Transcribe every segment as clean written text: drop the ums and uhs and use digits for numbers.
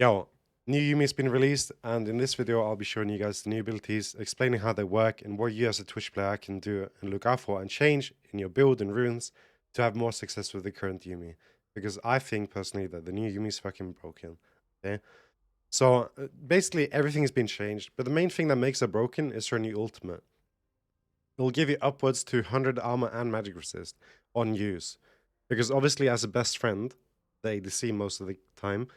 Yo, new Yumi has been released, and in this video, I'll be showing you guys the new abilities, explaining how they work, and what you as a Twitch player can do and look out for and change in your build and runes to have more success with the current Yumi. Because I think personally that the new Yumi is fucking broken. Okay, so basically everything has been changed, but the main thing that makes it broken is her new ultimate. It will give you upwards to 100 armor and magic resist on use, because obviously as a best friend, the ADC most of the time,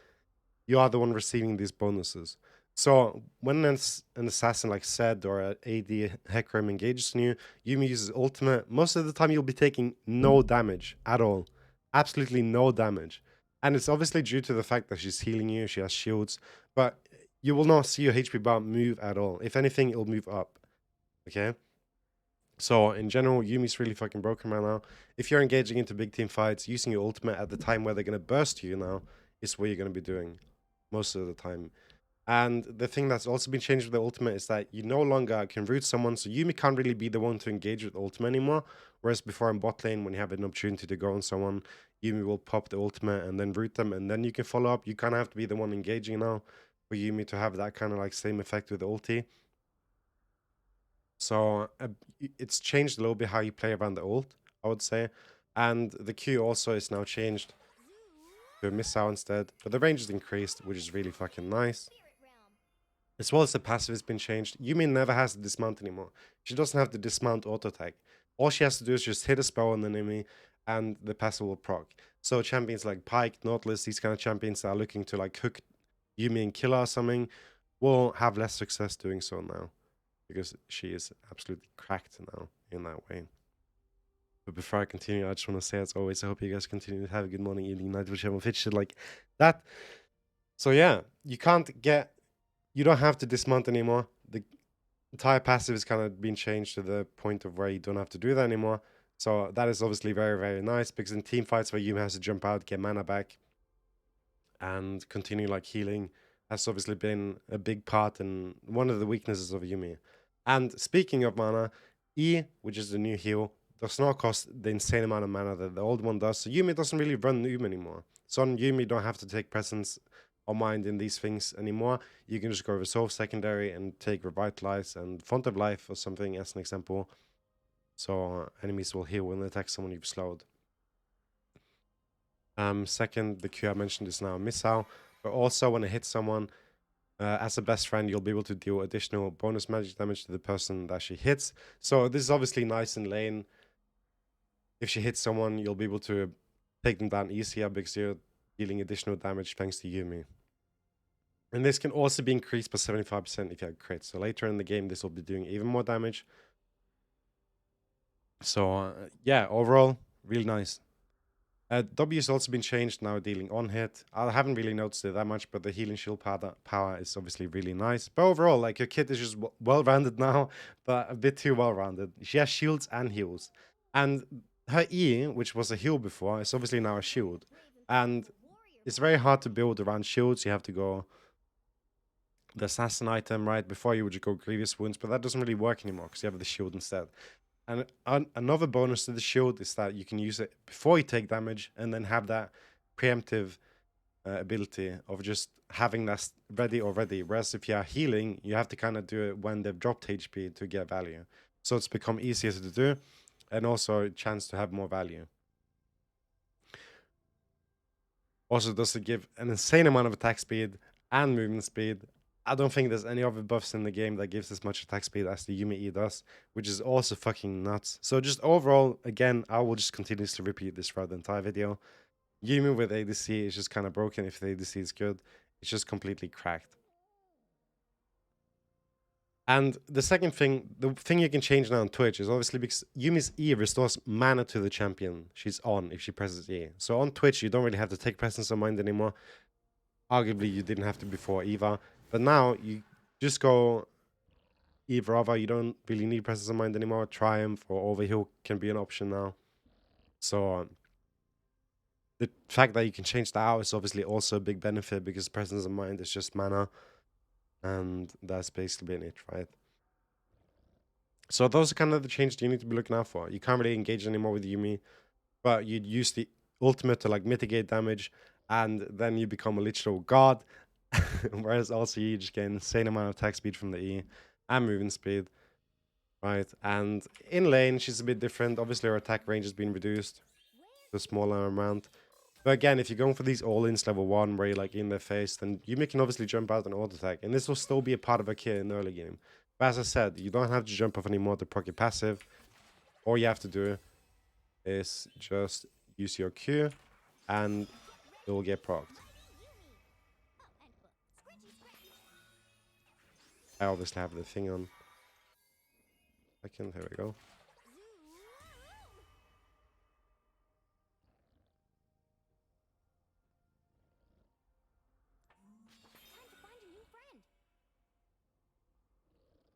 you are the one receiving these bonuses. So when an assassin like Zed or an AD Hecarim engages you, Yumi uses ultimate. Most of the time, you'll be taking no damage at all, absolutely no damage, and it's obviously due to the fact that she's healing you. She has shields, but you will not see your HP bar move at all. If anything, it'll move up. Okay. So in general, Yumi's really fucking broken right now. If you're engaging into big team fights, using your ultimate at the time where they're gonna burst you now is what you're gonna be doing most of the time. And the thing that's also been changed with the ultimate is that you no longer can root someone, so Yumi can't really be the one to engage with ultimate anymore. Whereas before in bot lane, when you have an opportunity to go on someone, Yumi will pop the ultimate and then root them, and then you can follow up. You kind of have to be the one engaging now for Yumi to have that kind of like same effect with the ulti. So it's changed a little bit how you play around the ult, I would say. And the Q also is now changed to a missile instead. But the range is increased, which is really fucking nice. As well as the passive has been changed. Yumi never has to dismount anymore. She doesn't have to dismount auto attack. All she has to do is just hit a spell on the enemy and the passive will proc. So champions like Pyke, Nautilus, these kind of champions that are looking to like hook Yumi and kill her or something will have less success doing so now. Because she is absolutely cracked now in that way. But before I continue, I just want to say, as always, I hope you guys continue to have a good morning, evening, night, whichever fit shit like that. So yeah, you don't have to dismount anymore. The entire passive is kind of been changed to the point of where you don't have to do that anymore. So that is obviously very, very nice, because in team fights where Yumi has to jump out, get mana back, and continue like healing, has obviously been a big part and one of the weaknesses of Yumi. And speaking of mana, E, which is the new heal, does not cost the insane amount of mana that the old one does. So Yumi doesn't really run Yumi anymore. So on Yumi, you don't have to take presence or mind in these things anymore. You can just go resolve secondary and take revitalize and font of life or something as an example. So enemies will heal when they attack someone you've slowed. Second, the Q I mentioned is now a missile, but also when it hits someone, as a best friend, you'll be able to deal additional bonus magic damage to the person that she hits. So this is obviously nice in lane. If she hits someone, you'll be able to take them down easier because you're dealing additional damage thanks to Yumi. And this can also be increased by 75% if you have crit. So later in the game, this will be doing even more damage. So yeah, overall, really nice. W has also been changed, now dealing on hit. I haven't really noticed it that much, but the healing shield power is obviously really nice. But overall, like, your kit is just well-rounded now, but a bit too well-rounded. She has shields and heals. And her E, which was a heal before, is obviously now a shield. And it's very hard to build around shields. You have to go the assassin item, right? Before you would just go grievous wounds, but that doesn't really work anymore because you have the shield instead. And another bonus to the shield is that you can use it before you take damage and then have that preemptive ability of just having that ready already. Whereas if you are healing, you have to kind of do it when they've dropped HP to get value. So it's become easier to do and also a chance to have more value. Also, does it give an insane amount of attack speed and movement speed. I don't think there's any other buffs in the game that gives as much attack speed as the Yumi E does, which is also fucking nuts. So just overall, again, I will just continuously repeat this throughout the entire video. Yumi with ADC is just kind of broken if the ADC is good. It's just completely cracked. And the second thing, the thing you can change now on Twitch is obviously because Yumi's E restores mana to the champion she's on if she presses E. So on Twitch, you don't really have to take presence of mind anymore. Arguably, you didn't have to before either. But now you just go either other. You don't really need presence of mind anymore. Triumph or Overheal can be an option now. So the fact that you can change that out is obviously also a big benefit because presence of mind is just mana. And that's basically been it, right? So those are kind of the changes you need to be looking out for. You can't really engage anymore with Yumi, but you'd use the ultimate to like mitigate damage, and then you become a literal god. Whereas also you just get an insane amount of attack speed from the E and moving speed. Right, and in lane, she's a bit different. Obviously, her attack range has been reduced to a smaller amount. But again, if you're going for these all-ins level 1, where you're like in their face, then Yumi can obviously jump out and auto-attack. And this will still be a part of her kit in the early game. But as I said, you don't have to jump off anymore to proc your passive. All you have to do is just use your Q, and it will get procced. I obviously have the thing on. Second, here we go.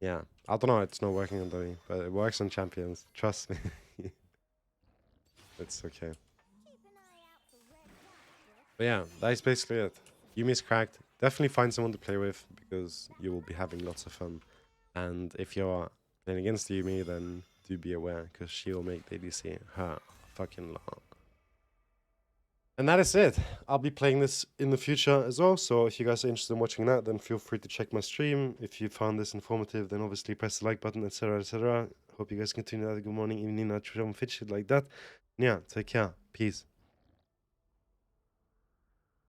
Yeah, I don't know, it's not working on Dummy, but it works on champions. Trust me. It's okay. But yeah, that is basically it. Yumi's cracked. Definitely find someone to play with because you will be having lots of fun. And if you're playing against Yumi, then do be aware because she will make the ADC her fucking lot. And that is it. I'll be playing this in the future as well. So if you guys are interested in watching that, then feel free to check my stream. If you found this informative, then obviously press the like button, etc., etc. Hope you guys continue that. Good morning, evening, night, shit like that. Yeah, take care. Peace.